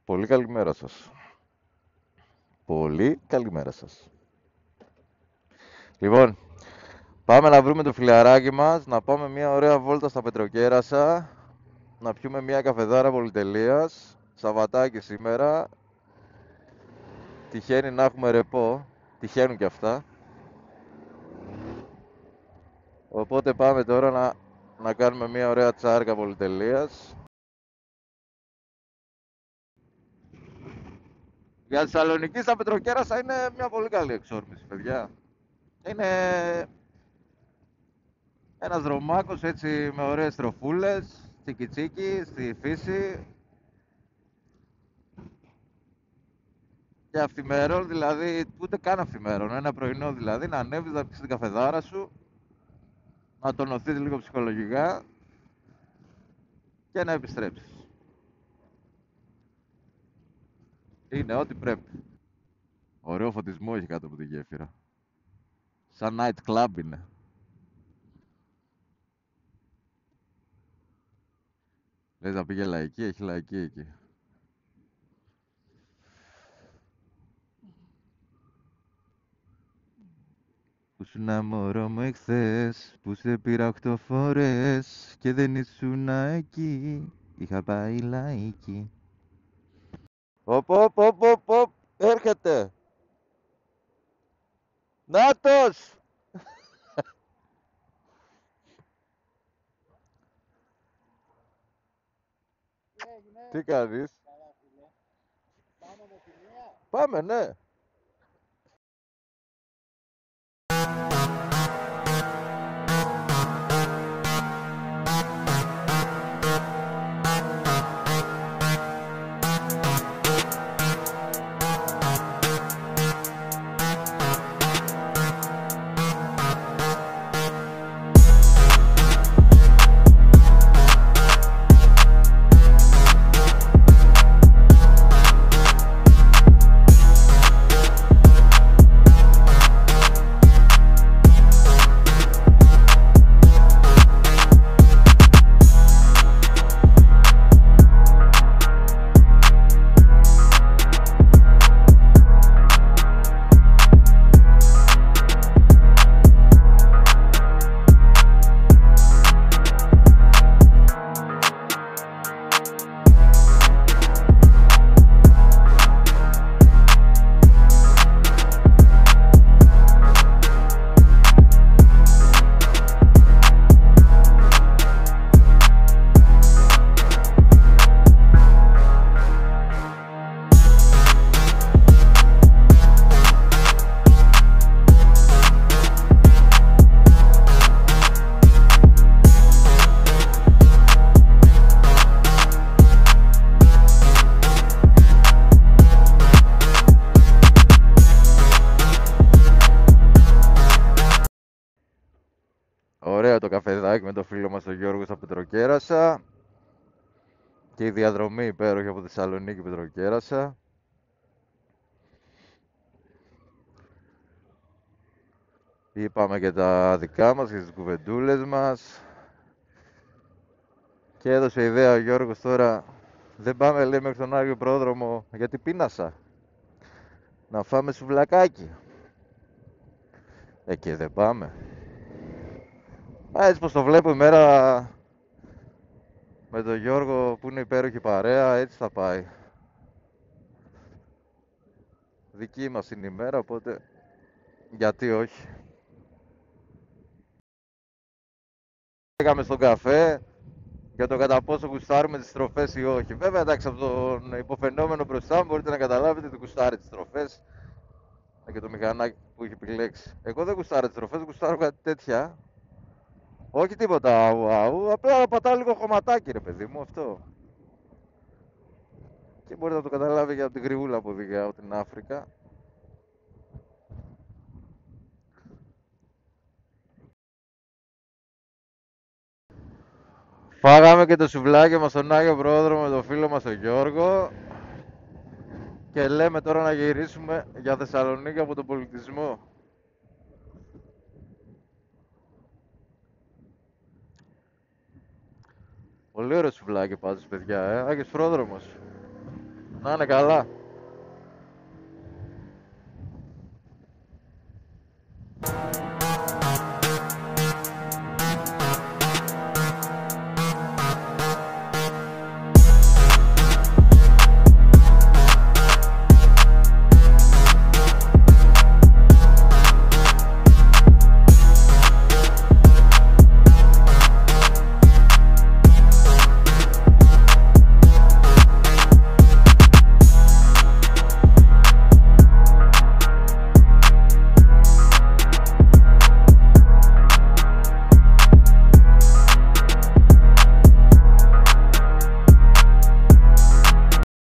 Πολύ καλημέρα σας. Πολύ καλημέρα σας. Λοιπόν, πάμε να βρούμε το φιλαράκι μας, να πάμε μια ωραία βόλτα στα Πετροκέρασα, να πιούμε μια καφεδάρα πολυτελείας. Σαββατάκι σήμερα. Τυχαίνει να έχουμε ρεπό. Τυχαίνουν κι αυτά. Οπότε πάμε τώρα να κάνουμε μια ωραία τσάρκα πολυτελείας. Για Θεσσαλονίκη στα Πετροκέρασα είναι μια πολύ καλή εξόρμηση, παιδιά. Είναι ένας δρομάκος έτσι με ωραίες τροφούλες, τσίκι τσίκι, στη φύση. Και αυθημερών δηλαδή, ούτε καν αυθημερών, ένα πρωινό δηλαδή, να ανέβεις να πεις την καφεδάρα σου, να τονωθείς λίγο ψυχολογικά και να επιστρέψεις. Είναι ό,τι πρέπει. Ωραίο φωτισμό έχει κάτω από τη γέφυρα. Σαν night club είναι. Λες να πήγε λαϊκή, έχει λαϊκή εκεί. Που ήσουν μωρό μου εχθές, που σε πήρα 8 φορές και δεν ήσουν εκεί, είχα πάει λαϊκή. Οπ, οπ, οπ, οπ, οπ, έρχεται. Νάτος! Τι κάνεις? Πάμε, ναι. Ωραίο το καφεδάκι με το φίλο μας τον Γιώργο στα Πετροκέρασα. Και η διαδρομή υπέροχη από Θεσσαλονίκη Πετροκέρασα. Είπαμε και τα δικά μας και τις κουβεντούλες μας. Και έδωσε ιδέα ο Γιώργος τώρα. Δεν πάμε, λέει, μέχρι τον Άγιο Πρόδρομο γιατί πείνασα. Να φάμε σουβλακάκι. Και δεν πάμε. Έτσι πως το βλέπω η μέρα με τον Γιώργο που είναι υπέροχη παρέα, έτσι θα πάει. Δική μας είναι η μέρα, οπότε γιατί όχι. Πήγαμε στον καφέ για το κατά πόσο γουστάρουμε τις στροφές ή όχι. Βέβαια, εντάξει, από τον υποφαινόμενο μπροστά μου μπορείτε να καταλάβετε ότι γουστάρει τις στροφές και το μηχανάκι που έχει επιλέξει. Εγώ δεν γουστάρω τις στροφές, γουστάρω κάτι τέτοια. Όχι τίποτα αου, απλά να πατάω λίγο χωματάκι, ρε παιδί μου, αυτό. Και μπορείτε να το καταλάβει για την γριούλα που οδηγάω την Αφρικα. Φάγαμε και το σουβλάκι μας στον Άγιο Πρόδρομο με τον φίλο μας τον Γιώργο. Και λέμε τώρα να γυρίσουμε για Θεσσαλονίκη από τον πολιτισμό. Πολύ ωραίο σουβλάκι πάντως, παιδιά, Άγιος Πρόδρομος. Να είναι καλά.